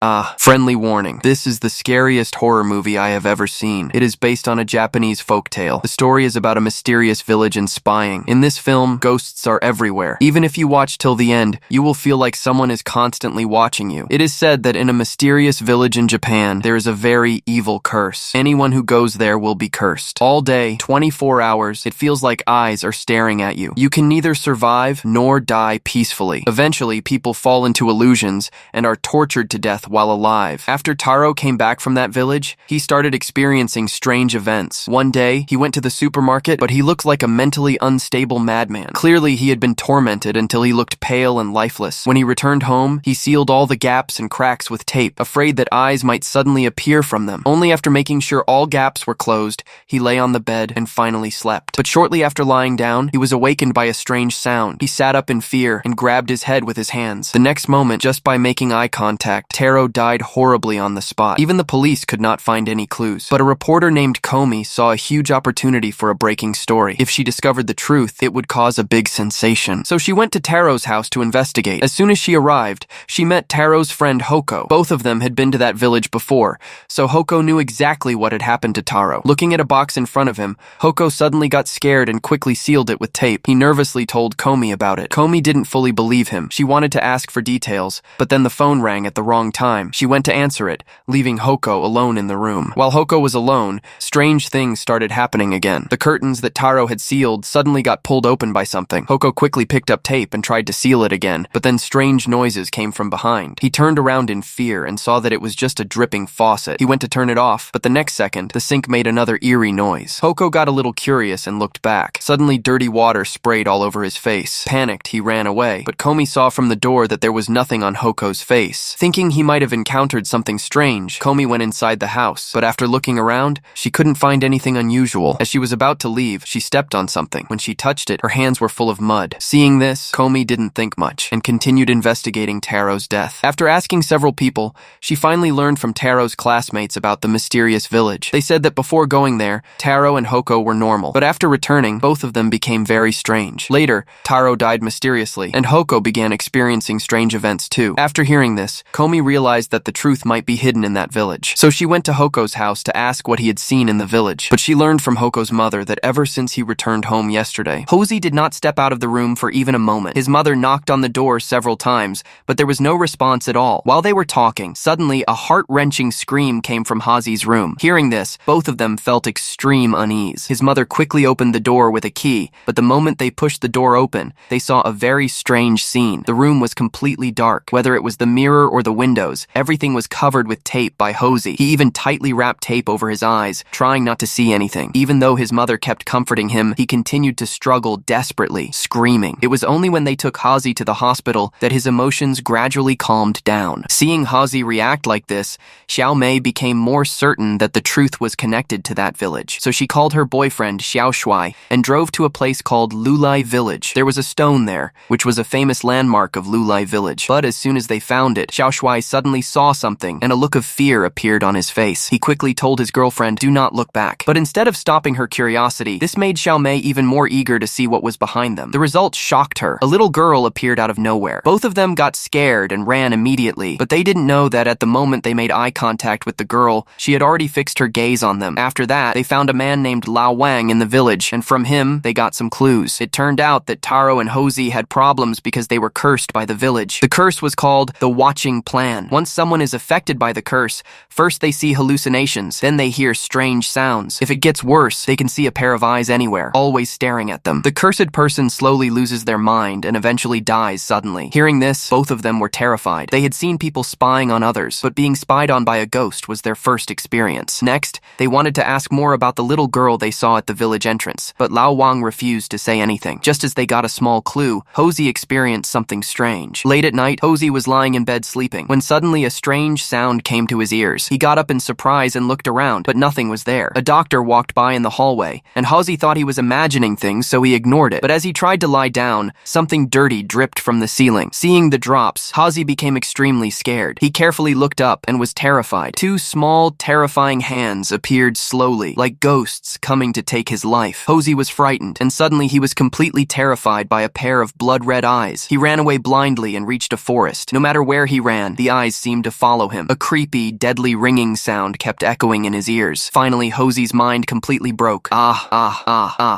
Friendly warning. This is the scariest horror movie I have ever seen. It is based on a Japanese folktale. The story is about a mysterious village and spying. In this film, ghosts are everywhere. Even if you watch till the end, you will feel like someone is constantly watching you. It is said that in a mysterious village in Japan, there is a very evil curse. Anyone who goes there will be cursed. All day, 24 hours, it feels like eyes are staring at you. You can neither survive nor die peacefully. Eventually, people fall into illusions and are tortured to death while alive. After Taro came back from that village, he started experiencing strange events. One day, he went to the supermarket, but he looked like a mentally unstable madman. Clearly, he had been tormented until he looked pale and lifeless. When he returned home, he sealed all the gaps and cracks with tape, afraid that eyes might suddenly appear from them. Only after making sure all gaps were closed, he lay on the bed and finally slept. But shortly after lying down, he was awakened by a strange sound. He sat up in fear and grabbed his head with his hands. The next moment, just by making eye contact, Taro died horribly on the spot. Even the police could not find any clues. But a reporter named Komi saw a huge opportunity for a breaking story. If she discovered the truth, it would cause a big sensation. So she went to Taro's house to investigate. As soon as she arrived, she met Taro's friend Hoko. Both of them had been to that village before, so Hoko knew exactly what had happened to Taro. Looking at a box in front of him, Hoko suddenly got scared and quickly sealed it with tape. He nervously told Komi about it. Komi didn't fully believe him. She wanted to ask for details, but then the phone rang at the wrong time. She went to answer it, leaving Hoko alone in the room. While Hoko was alone, strange things started happening again. The curtains that Taro had sealed suddenly got pulled open by something. Hoko quickly picked up tape and tried to seal it again, but then strange noises came from behind. He turned around in fear and saw that it was just a dripping faucet. He went to turn it off, but the next second, the sink made another eerie noise. Hoko got a little curious and looked back. Suddenly, dirty water sprayed all over his face. Panicked, he ran away, but Komi saw from the door that there was nothing on Hoko's face. Thinking he might have encountered something strange, Komi went inside the house, but after looking around, she couldn't find anything unusual. As she was about to leave, she stepped on something. When she touched it, her hands were full of mud. Seeing this, Komi didn't think much and continued investigating Taro's death. After asking several people, she finally learned from Taro's classmates about the mysterious village. They said that before going there, Taro and Hoko were normal, but after returning, both of them became very strange. Later, Taro died mysteriously, and Hoko began experiencing strange events too. After hearing this, Komi realized that the truth might be hidden in that village. So she went to Hoko's house to ask what he had seen in the village. But she learned from Hoko's mother that ever since he returned home yesterday, Hozi did not step out of the room for even a moment. His mother knocked on the door several times, but there was no response at all. While they were talking, suddenly a heart-wrenching scream came from Hozi's room. Hearing this, both of them felt extreme unease. His mother quickly opened the door with a key, but the moment they pushed the door open, they saw a very strange scene. The room was completely dark. Whether it was the mirror or the windows, everything was covered with tape by Hozi. He even tightly wrapped tape over his eyes, trying not to see anything. Even though his mother kept comforting him, he continued to struggle desperately, screaming. It was only when they took Hozi to the hospital that his emotions gradually calmed down. Seeing Hozi react like this, Xiao Mei became more certain that the truth was connected to that village. So she called her boyfriend Xiao Shuai and drove to a place called Lulai Village. There was a stone there, which was a famous landmark of Lulai Village. But as soon as they found it, Xiao Shuai suddenly saw something, and a look of fear appeared on his face. He quickly told his girlfriend, "Do not look back." But instead of stopping her curiosity, this made Xiao Mei even more eager to see what was behind them. The results shocked her. A little girl appeared out of nowhere. Both of them got scared and ran immediately, but they didn't know that at the moment they made eye contact with the girl, she had already fixed her gaze on them. After that, they found a man named Lao Wang in the village, and from him, they got some clues. It turned out that Taro and Hozi had problems because they were cursed by the village. The curse was called the Watching Plan. Once someone is affected by the curse, first they see hallucinations, then they hear strange sounds. If it gets worse, they can see a pair of eyes anywhere, always staring at them. The cursed person slowly loses their mind and eventually dies suddenly. Hearing this, both of them were terrified. They had seen people spying on others, but being spied on by a ghost was their first experience. Next, they wanted to ask more about the little girl they saw at the village entrance, but Lao Wang refused to say anything. Just as they got a small clue, Hozi experienced something strange. Late at night, Hozi was lying in bed sleeping, when suddenly a strange sound came to his ears. He got up in surprise and looked around, but nothing was there. A doctor walked by in the hallway, and Hozi thought he was imagining things, so he ignored it. But as he tried to lie down, something dirty dripped from the ceiling. Seeing the drops, Hozi became extremely scared. He carefully looked up and was terrified. Two small, terrifying hands appeared slowly, like ghosts coming to take his life. Hozi was frightened, and suddenly he was completely terrified by a pair of blood-red eyes. He ran away blindly and reached a forest. No matter where he ran, the eyes eyes seemed to follow him. A creepy, deadly ringing sound kept echoing in his ears. Finally, Hosey's mind completely broke.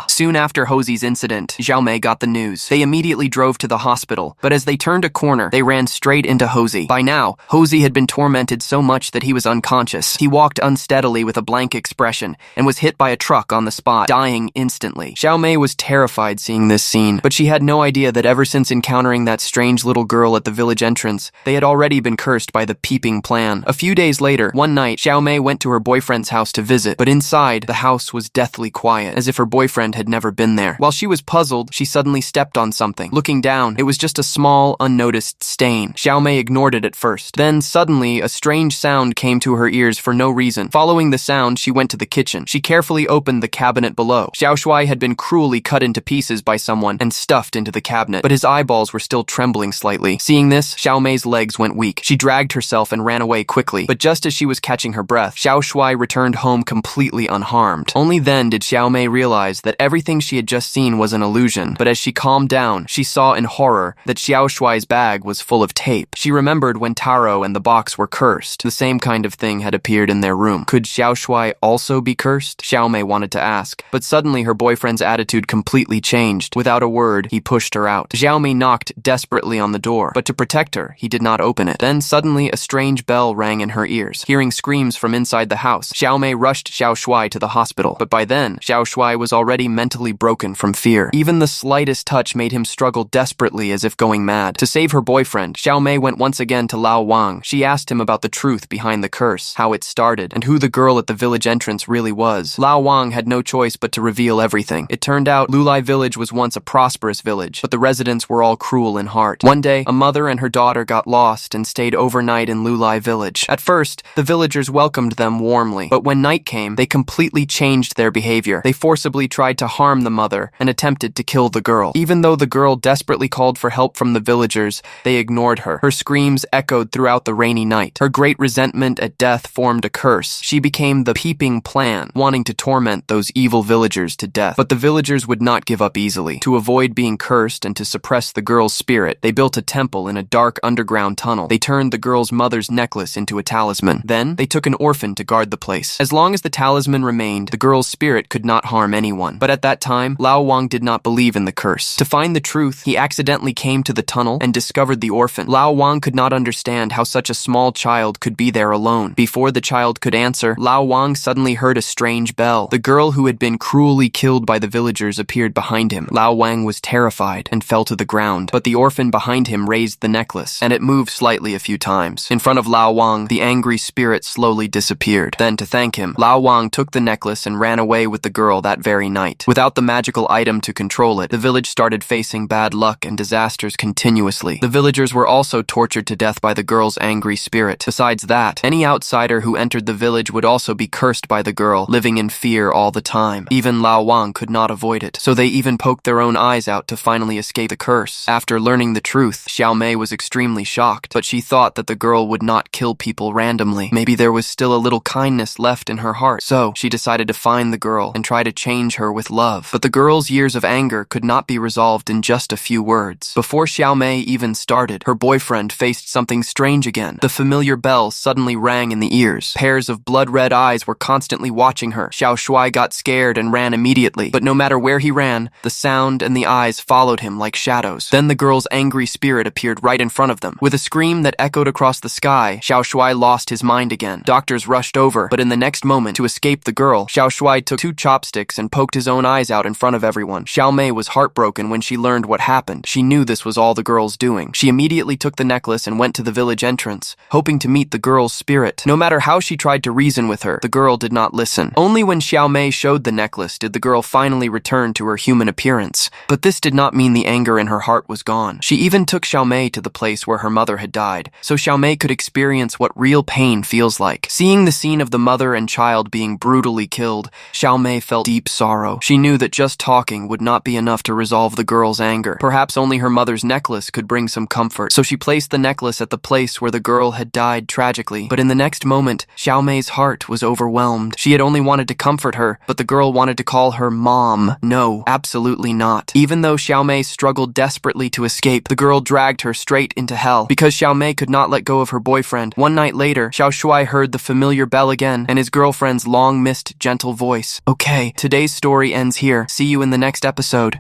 Soon after Hosey's incident, Xiaomei got the news. They immediately drove to the hospital, but as they turned a corner, they ran straight into Hosey. By now, Hosey had been tormented so much that he was unconscious. He walked unsteadily with a blank expression and was hit by a truck on the spot, dying instantly. Xiaomei was terrified seeing this scene, but she had no idea that ever since encountering that strange little girl at the village entrance, they had already been cursed by the peeping plan. A few days later, one night, Xiaomei went to her boyfriend's house to visit, but inside, the house was deathly quiet, as if her boyfriend had never been there. While she was puzzled, she suddenly stepped on something. Looking down, it was just a small, unnoticed stain. Xiaomei ignored it at first. Then, suddenly, a strange sound came to her ears for no reason. Following the sound, she went to the kitchen. She carefully opened the cabinet below. Xiao Shuai had been cruelly cut into pieces by someone and stuffed into the cabinet, but his eyeballs were still trembling slightly. Seeing this, Xiaomei's legs went weak. She dragged herself and ran away quickly, but just as she was catching her breath, Xiao Shuai returned home completely unharmed. Only then did Xiaomei realize that everything she had just seen was an illusion, but as she calmed down, she saw in horror that Xiao Shuai's bag was full of tape. She remembered when Taro and the box were cursed. The same kind of thing had appeared in their room. Could Xiao Shuai also be cursed? Xiaomei wanted to ask, but suddenly her boyfriend's attitude completely changed. Without a word, he pushed her out. Xiaomei knocked desperately on the door, but to protect her, he did not open it. Then suddenly a strange bell rang in her ears. Hearing screams from inside the house, Xiaomei rushed Xiao Shuai to the hospital, but by then, Xiao Shuai was already mentally broken from fear. Even the slightest touch made him struggle desperately as if going mad. To save her boyfriend, Xiaomei went once again to Lao Wang. She asked him about the truth behind the curse, how it started, and who the girl at the village entrance really was. Lao Wang had no choice but to reveal everything. It turned out Lulai village was once a prosperous village, but the residents were all cruel in heart. One day, a mother and her daughter got lost and stayed overnight in Lulai village. At first, the villagers welcomed them warmly, but when night came, they completely changed their behavior. They forcibly tried to harm the mother and attempted to kill the girl. Even though the girl desperately called for help from the villagers, they ignored her. Her screams echoed throughout the rainy night. Her great resentment at death formed a curse. She became the peeping plan, wanting to torment those evil villagers to death. But the villagers would not give up easily. To avoid being cursed and to suppress the girl's spirit, they built a temple in a dark underground tunnel. They turned the girl's mother's necklace into a talisman. Then, they took an orphan to guard the place. As long as the talisman remained, the girl's spirit could not harm anyone. But at that time, Lao Wang did not believe in the curse. To find the truth, he accidentally came to the tunnel and discovered the orphan. Lao Wang could not understand how such a small child could be there alone. Before the child could answer, Lao Wang suddenly heard a strange bell. The girl who had been cruelly killed by the villagers appeared behind him. Lao Wang was terrified and fell to the ground, but the orphan behind him raised the necklace, and it moved slightly a few times. In front of Lao Wang, the angry spirit slowly disappeared. Then, to thank him, Lao Wang took the necklace and ran away with the girl that very night. Without the magical item to control it, the village started facing bad luck and disasters continuously. The villagers were also tortured to death by the girl's angry spirit. Besides that, any outsider who entered the village would also be cursed by the girl, living in fear all the time. Even Lao Wang could not avoid it, so they even poked their own eyes out to finally escape the curse. After learning the truth, Xiaomei was extremely shocked, but she thought that the girl would not kill people randomly. Maybe there was still a little kindness left in her heart, so she decided to find the girl and try to change her with love. But the girl's years of anger could not be resolved in just a few words. Before Xiaomei even started, her boyfriend faced something strange again. The familiar bell suddenly rang in the ears. Pairs of blood-red eyes were constantly watching her. Xiao Shuai got scared and ran immediately, but no matter where he ran, the sound and the eyes followed him like shadows. Then the girl's angry spirit appeared right in front of them. With a scream that echoed across the sky, Xiao Shuai lost his mind again. Doctors rushed over, but in the next moment, to escape the girl, Xiao Shuai took 2 chopsticks and poked his own eyes out in front of everyone. Xiaomei was heartbroken when she learned what happened. She knew this was all the girl's doing. She immediately took the necklace and went to the village entrance, hoping to meet the girl's spirit. No matter how she tried to reason with her, the girl did not listen. Only when Xiaomei showed the necklace did the girl finally return to her human appearance. But this did not mean the anger in her heart was gone. She even took Xiaomei to the place where her mother had died, so Xiaomei could experience what real pain feels like. Seeing the scene of the mother and child being brutally killed, Xiaomei felt deep sorrow. She knew that just talking would not be enough to resolve the girl's anger. Perhaps only her mother's necklace could bring some comfort, so she placed the necklace at the place where the girl had died tragically. But in the next moment, Xiaomei's heart was overwhelmed. She had only wanted to comfort her, but the girl wanted to call her mom. No, absolutely not. Even though Xiaomei struggled desperately to escape, the girl dragged her straight into hell. Because Xiaomei could not not let go of her boyfriend. One night later, Xiao Shuai heard the familiar bell again and his girlfriend's long-missed gentle voice. Okay, today's story ends here. See you in the next episode.